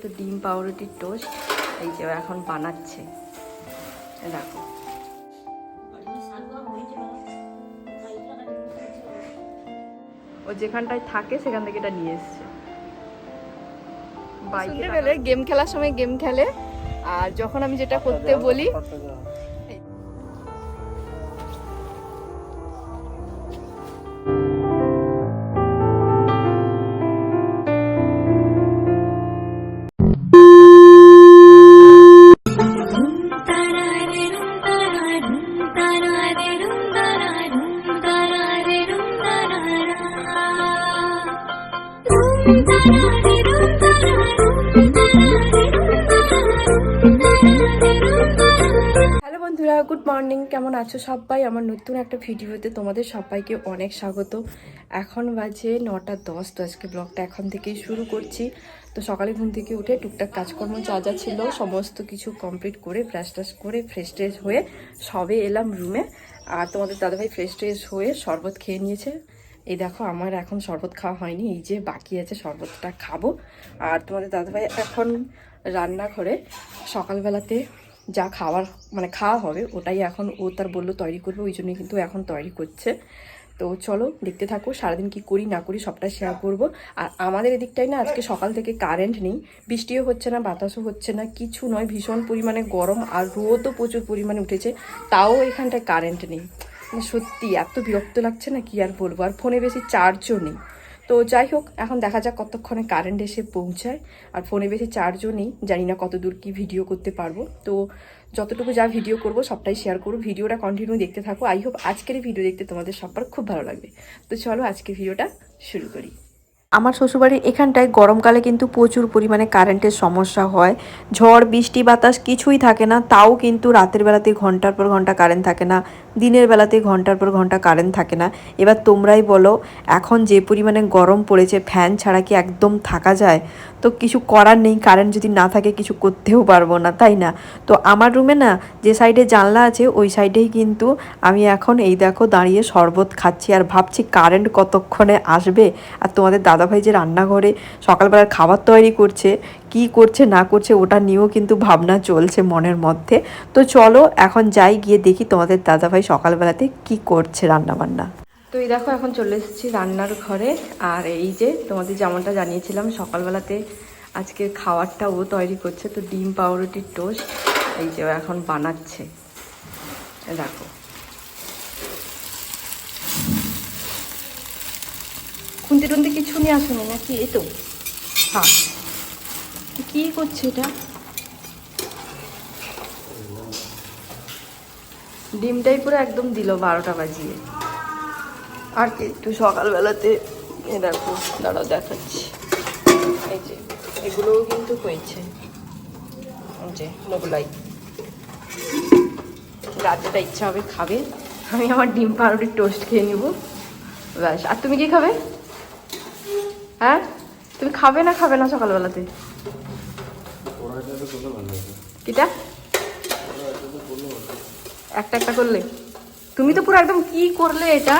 তো ডিম পাউরুটির টোস্ট এই যে এখন বানাচ্ছে, দেখো। ও যেখানটায় থাকে সেখান থেকে এটা নিয়ে এসছে। বাইকে গেলে গেম খেলার সময় গেম খেলে, আর যখন আমি যেটা করতে বলি হ্যালো বন্ধুরা, গুড মর্নিং। কেমন আছো সবাই? আমার নতুন একটা ভিডিওতে তোমাদের সবাইকে অনেক স্বাগত। এখন বাজে 9:10। তো আজকে ব্লগটা এখন থেকেই শুরু করছি। তো সকালে ঘুম থেকে উঠে টুকটাক কাজকর্ম যা যা ছিল সমস্ত কিছু কমপ্লিট করে ব্রাশ টাশ করে ফ্রেশ ট্রেশ হয়ে সবে এলাম রুমে। আর তোমাদের দাদাভাই ফ্রেশ ট্রেশ হয়ে শরবত খেয়ে নিয়েছে। এই দেখো, আমার এখন শরবত খাওয়া হয়নি, এই যে বাকি আছে, শরবতটা খাবো। আর তোমাদের দাদাভাই এখন রান্নাঘরে সকালবেলাতে যা খাওয়া হবে ওটাই এখন ও তার বললো তৈরি করবে, ওই জন্যই কিন্তু এখন তৈরি করছে। তো চলো দেখতে থাকো, সারাদিন কি করি না করি সবটা শেয়ার করব। আর আমাদের এদিকটাই না আজকে সকাল থেকে কারেন্ট নেই, বৃষ্টিও হচ্ছে না, বাতাসও হচ্ছে না, কিছু নয়, ভীষণ পরিমাণে গরম আর রোদও প্রচুর পরিমাণে উঠেছে, তাও এখানটায় কারেন্ট নেই। মানে সত্যি এত বিরক্ত লাগছে না, কি আর বলবো। আর ফোনে বেশি চার্জও নেই। তো যাই হোক, এখন দেখা যাক কতক্ষণে কারেন্ট এসে পৌঁছায়। আর ফোনে বেশি চার্জও নেই, জানি না কত দূর কি ভিডিও করতে পারবো। তো যতটুকু যা ভিডিও করব সবটাই শেয়ার করবো। ভিডিওটা কন্টিনিউ দেখতে থাকো। আই হোপ আজকের ভিডিও দেখতে তোমাদের সবার খুব ভালো লাগবে। তো চলো আজকের ভিডিওটা শুরু করি। আমার শ্বশুরবাড়ির এখানটায় গরমকালে কিন্তু প্রচুর পরিমাণে কারেন্টের সমস্যা হয়। ঝড় বৃষ্টি বাতাস কিছুই থাকে না, তাও কিন্তু রাতের বেলাতে ঘন্টার পর ঘন্টা কারেন্ট থাকে না, দিনের বেলাতে ঘন্টার পর ঘন্টা কারেন্ট থাকে না। এবার তোমরাই বলো, এখন যে পরিমাণে গরম পড়েছে ফ্যান ছাড়া কি একদম থাকা যায়? তো কিছু করার নেই, কারেন্ট যদি না থাকে কিছু করতেও পারবো না, তাই না? তো আমার রুমে না যে সাইডে জানলা আছে ওই সাইডেই কিন্তু আমি এখন এই দেখো দাঁড়িয়ে শরবত খাচ্ছি আর ভাবছি কারেন্ট কতক্ষণে আসবে। আর তোমাদের দাদাভাই যে রান্নাঘরে সকালবেলার খাবার তৈরি করছে, কি করছে না করছে ওটা নিয়েও কিন্তু ভাবনা চলছে মনের মধ্যে। তো চলো এখন যাই, গিয়ে দেখি তোমাদের দাদাভাই সকালবেলাতে কি করছে রান্নাবান্না। তো এই দেখো এখন চলে এসেছি রান্নার ঘরে। আর এই যে তোমাদের যেমনটা জানিয়েছিলাম সকালবেলাতে আজকের খাবারটা ও তৈরি করছে, তো ডিম পাউরুটির টোস্ট এই যে এখন বানাচ্ছে, দেখো। খুন্তি টুন্তি কিছু নিয়ে আসুন নাকি? এই তো, হ্যাঁ। কি করছে এটা? ডিমটাই পুরো একদম দিল 12টা বাজিয়ে। আর কি একটু সকালবেলাতে এ দেখো, দাঁড়াও দেখাচ্ছি, এই যে এগুলোও কিন্তু হয়েছে, যে মোগলাই। রাতেটা ইচ্ছা হবে খাবে, আমি আমার ডিম পাউরুটির টোস্ট খেয়ে নিব ব্যাস। আর তুমি কি খাবে? হ্যাঁ, তুমি খাবে না খাবে না সকালবেলাতে? কিটা একটা একটা করলে তুমি তো পুরো একদম কি করলে এটা?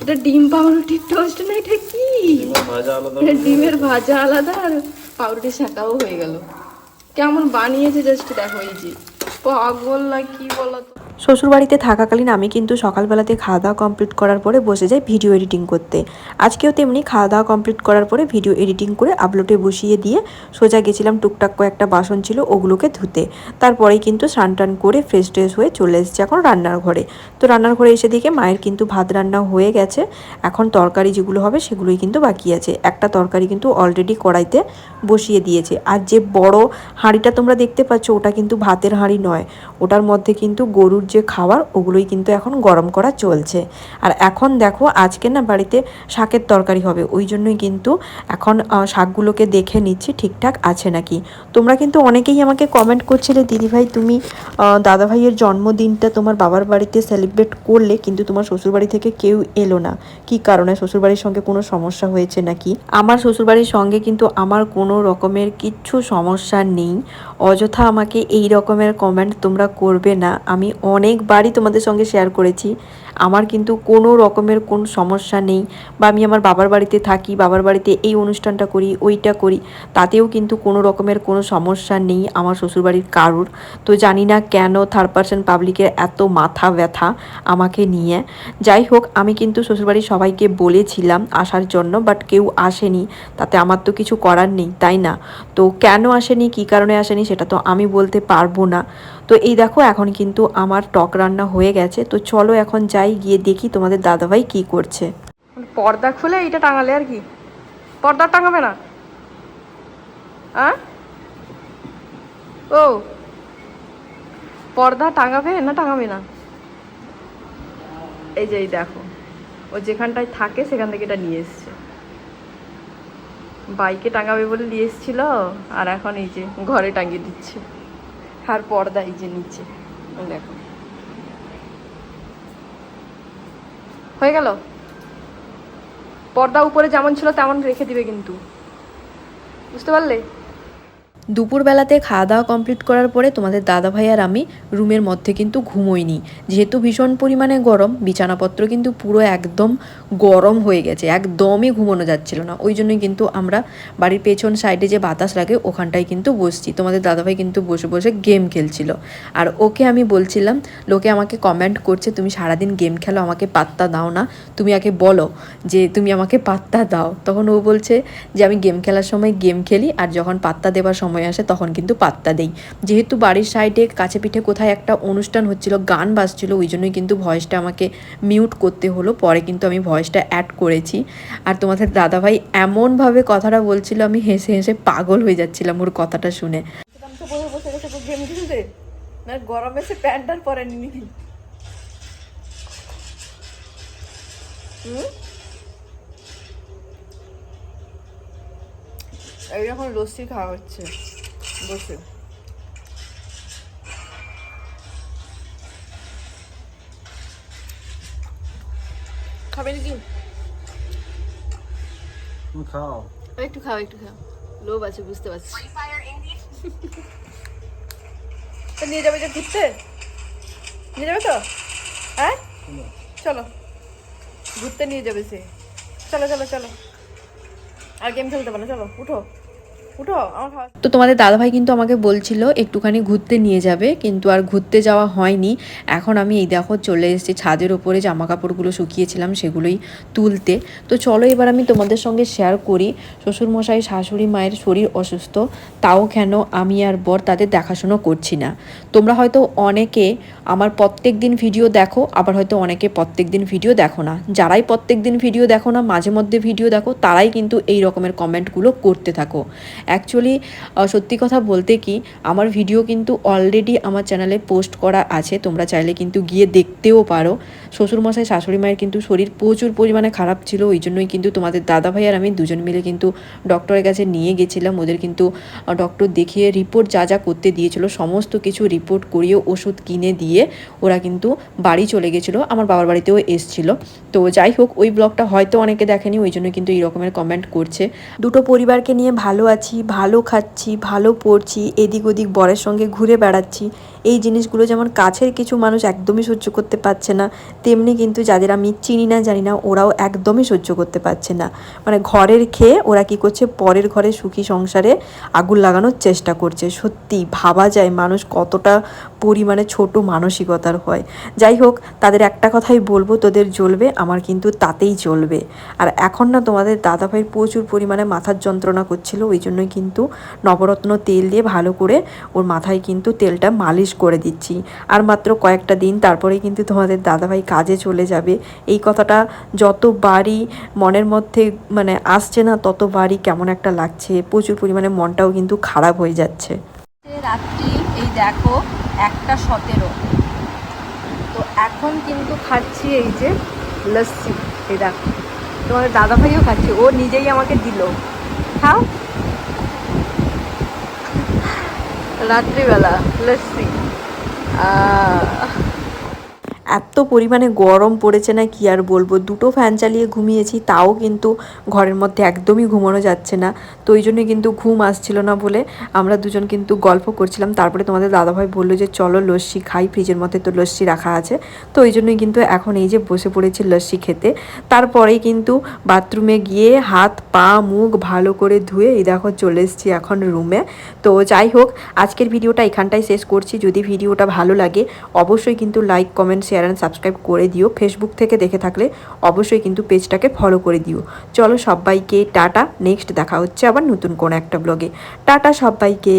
এটা ডিম পাউরুটির টোস্ট না, এটা কি? ডিমের ভাজা আলাদা আর পাউরুটি শাঁকাও হয়ে গেল। কেমন বানিয়েছে জাস্ট দেখো, এই যে পাগল না কি বলো তো। শ্বশুরবাড়িতে থাকাকালীন আমি কিন্তু সকালবেলাতে খাওয়া দাওয়া কমপ্লিট করার পরে বসে যাই ভিডিও এডিটিং করতে। আজকেও তেমনি খাওয়া দাওয়া কমপ্লিট করার পরে ভিডিও এডিটিং করে আপলোডে বসিয়ে দিয়ে সোজা গেছিলাম টুকটাক কয়েকটা বাসন ছিল ওগুলোকে ধুতে। তারপরেই কিন্তু স্নান টান করে ফ্রেশ ট্রেশ হয়ে চলে এসেছি এখন রান্নার ঘরে। তো রান্নার ঘরে এসে দেখে মায়ের কিন্তু ভাত রান্না হয়ে গেছে, এখন তরকারি যেগুলো হবে সেগুলোই কিন্তু বাকি আছে। একটা তরকারি কিন্তু অলরেডি কড়াইতে বসিয়ে দিয়েছে। আর যে বড় হাঁড়িটা তোমরা দেখতে পাচ্ছ ওটা কিন্তু ভাতের হাঁড়ি নয়, ওটার মধ্যে কিন্তু গরুর যে খাবার ওগুলোই কিন্তু এখন গরম করা চলছে। আর এখন দেখো আজকে না বাড়িতে শাকের তরকারি হবে, ওই জন্যই কিন্তু এখন শাকগুলোকে দেখে নিচ্ছি ঠিকঠাক আছে নাকি। তোমরা কিন্তু অনেকেই আমাকে কমেন্ট করছিলে, দিদিভাই তুমি দাদাভাইয়ের জন্মদিনটা তোমার বাবার বাড়িতে সেলিব্রেট করলে কিন্তু তোমার শ্বশুরবাড়ি থেকে কেউ এলো না, কি কারণে? শ্বশুরবাড়ির সঙ্গে কোনো সমস্যা হয়েছে নাকি? আমার শ্বশুরবাড়ির সঙ্গে কিন্তু আমার কোনো রকমের কিচ্ছু সমস্যা নেই, অযথা আমাকে এই রকমের কমেন্ট তোমরা করবে না। আমি অনেকবারই তোমাদের সঙ্গে শেয়ার করেছি আমার কিন্তু কোনো রকমের কোনো সমস্যা নেই, বা আমি আমার বাবার বাড়িতে থাকি, বাবার বাড়িতে এই অনুষ্ঠানটা করি, ওইটা করি, তাতেও কিন্তু কোনো রকমের কোনো সমস্যা নেই আমার শ্বশুরবাড়ির কারুর। তো জানি না কেন থার্ড পার্সন পাবলিকের এত মাথা ব্যথা আমাকে নিয়ে। যাই হোক, আমি কিন্তু শ্বশুরবাড়ির সবাইকে বলেছিলাম আসার জন্য, বাট কেউ আসেনি। তাতে আমার তো কিছু করার নেই, তাই না? তো কেন আসেনি, কী কারণে আসেনি, সেটা তো আমি বলতে পারবো না। তো এই দেখো, এখন কিন্তু আমার টক রান্না হয়ে গেছে। তো চলো এখন যাই, গিয়ে দেখি তোমাদের দাদাভাই কি করছে। পর্দা খুলে এইটা টাঙালে আর কি, পর্দা টাঙাবে না? ও পর্দা টাঙাবে না টাঙাবে না? এই যে এই দেখো, ও যেখানটায় থাকে সেখান থেকে এটা নিয়ে এসছে, বাইকে টাঙাবে বলে নিয়ে এসেছিল, আর এখন এই যে ঘরে টাঙিয়ে দিচ্ছে। আর পর্দা এই যে নিচে দেখো, হয়ে গেল। পর্দা উপরে যেমন ছিল তেমন রেখে দিবে কিন্তু, বুঝতে পারলে? দুপুরবেলাতে খাওয়া দাওয়া কমপ্লিট করার পরে তোমাদের দাদাভাই আর আমি রুমের মধ্যে কিন্তু ঘুমোইনি, যেহেতু ভীষণ পরিমাণে গরম, বিছানাপত্র কিন্তু পুরো একদম গরম হয়ে গেছে, একদমই ঘুমোনো যাচ্ছিল না। ওই জন্যই কিন্তু আমরা বাড়ির পেছন সাইডে যে বাতাস লাগে ওখানটায় কিন্তু বসছি। তোমাদের দাদাভাই কিন্তু বসে বসে গেম খেলছিল, আর ওকে আমি বলছিলাম, লোকে আমাকে কমেন্ট করছে তুমি সারাদিন গেম খেলো, আমাকে পাত্তা দাও না, তুমি আগে বলো যে তুমি আমাকে পাত্তা দাও। তখন ও বলছে যে আমি গেম খেলার সময় গেম খেলি, আর যখন পাত্তা দেওয়ার সময় আসে তখন কিন্তু পাত্তা দেই। যেহেতু বাড়ির সাইডে কাছে পিঠে কোথায় একটা অনুষ্ঠান হচ্ছিল, গান বাজছিল, ওই জন্যই কিন্তু ভয়েসটা আমাকে মিউট করতে হলো। পরে কিন্তু আমি ভয়েসটা অ্যাড করেছি। আর তোমাদের দাদাভাই এমনভাবে কথাটা বলছিল, আমি হেসে হেসে পাগল হয়ে যাচ্ছিলাম ওর কথাটা শুনে। গরমে সে প্যান্টার পরেনি। এই এখন লস্যি খাওয়া হচ্ছে বসে। খাবে নাকি? খাও, একটু খাও, একটু খাও, লোভ আছে বুঝতে পারছি। তো নিয়ে যাবে যে ঘুরতে, নিয়ে যাবে তো? হ্যাঁ চলো, ঘুরতে নিয়ে যাবে সে। চলো চলো চলো, আর গেম খেলতে পারো, চলো উঠো উঠো আমার খাওয়া। তো তোমাদের দাদাভাই কিন্তু আমাকে বলছিল একটুখানি ঘুরতে নিয়ে যাবে, কিন্তু আর ঘুরতে যাওয়া হয়নি। এখন আমি এই দেখো চলে এসেছি ছাদের ওপরে, জামা কাপড়গুলো শুকিয়েছিলাম সেগুলোই তুলতে। তো চলো এবার আমি তোমাদের সঙ্গে শেয়ার করি, শ্বশুরমশাই শাশুড়ি মায়ের শরীর অসুস্থ, তাও কেন আমি আর বর তাদের দেখাশুনো করছি না। তোমরা হয়তো অনেকে আমার প্রত্যেক দিন ভিডিও দেখো, আবার হয়তো অনেকে প্রত্যেক দিন ভিডিও দেখো না। যারাই প্রত্যেক দিন ভিডিও দেখো না, মাঝে মধ্যে ভিডিও দেখো, তারাই কিন্তু এই রকমের কমেন্টগুলো করতে থাকো। অ্যাকচুয়ালি সত্যি কথা বলতে কি, আমার ভিডিও কিন্তু অলরেডি আমার চ্যানেলে পোস্ট করা আছে, তোমরা চাইলে কিন্তু গিয়ে দেখতেও পারো। শ্বশুরমশাই শাশুড়ি মায়ের কিন্তু শরীর প্রচুর পরিমাণে খারাপ ছিল, ওই জন্যই কিন্তু তোমাদের দাদাভাই আর আমি দুজন মিলে কিন্তু ডক্টরের কাছে নিয়ে গেছিলাম। ওদের কিন্তু ডক্টর দেখিয়ে রিপোর্ট যা যা করতে দিয়েছিল সমস্ত কিছু রিপোর্ট করিয়ে ওষুধ কিনে দিয়ে ওরা কিন্তু বাড়ি চলে গেছিলো, আমার বাবার বাড়িতেও এসছিল। তো যাই হোক, ওই ব্লগটা হয়তো অনেকে দেখেনি, ওই জন্য কিন্তু এই রকমের কমেন্ট করছে। দুটো পরিবারকে নিয়ে ভালো আছি, ভালো খাচ্ছি, ভালো পড়ছি, এদিক ওদিক বরের সঙ্গে ঘুরে বেড়াচ্ছি, এই জিনিসগুলো যেমন কাছের কিছু মানুষ একদমই সহ্য করতে পারছে না, তেমনি কিন্তু যাদের আমি চিনি না জানি না ওরাও একদমই সহ্য করতে পারছে না। মানে ঘরের খেয়ে ওরা কি করছে, পরের ঘরে সুখী সংসারে আগুন লাগানোর চেষ্টা করছে। সত্যি ভাবা যায় মানুষ কতটা পরিমাণে ছোট মানসিকতার হয়। যাই হোক, তাদের একটা কথাই বলবো, তোদের জ্বলবে, আমার কিন্তু তাতেই চলবে। আর এখন না তোমাদের দাদাভাই প্রচুর পরিমাণে মাথার যন্ত্রণা করছিল, ওই জন্যই কিন্তু নবরত্ন তেল দিয়ে ভালো করে ওর মাথায় কিন্তু তেলটা মালিশ করে দিচ্ছি। আর মাত্র কয়েকটা দিন তারপরেই কিন্তু তোমাদের দাদাভাই কাজে চলে যাবে। এই কথাটা যতবারই মনের মধ্যে মানে আসছে না, ততবারই কেমন একটা লাগছে, প্রচুর পরিমাণে মনটাও কিন্তু খারাপ হয়ে যাচ্ছে। রাত্রি এই দেখো 1:17, তো এখন কিন্তু খাচ্ছি এই যে লস্যি। এই দেখো তোমাদের দাদাভাইও খাচ্ছে, ও নিজেই আমাকে দিল, খাও রাত্রিবেলা লস্যি। এত পরিমাণে গরম পড়েছে না কি আর বলবো, দুটো ফ্যান চালিয়ে ঘুমিয়েছি, তাও কিন্তু ঘরের মধ্যে একদমই ঘুমানো যাচ্ছে না। তো ওই জন্য কিন্তু ঘুম আসছিল না বলে আমরা দুজন কিন্তু গল্প করছিলাম। তারপরে তোমাদের দাদাভাই বললো যে চলো লস্যি খাই, ফ্রিজের মধ্যে তো লস্যি রাখা আছে। তো ওই জন্যই কিন্তু এখন এই যে বসে পড়েছি লস্যি খেতে। তারপরেই কিন্তু বাথরুমে গিয়ে হাত পা মুখ ভালো করে ধুয়ে এই দেখো চলে এসেছি এখন রুমে। তো যাই হোক, আজকের ভিডিওটা এখানটাই শেষ করছি। যদি ভিডিওটা ভালো লাগে অবশ্যই কিন্তু like comment share and subscribe করে দিও। ফেসবুক থেকে দেখে থাকলে অবশ্যই কিন্তু পেজটাকে ফলো করে দিও। চলো সবাইকে টাটা, নেক্সট দেখা হচ্ছে আবার নতুন কোনো একটা ব্লগে। টাটা সবাইকে।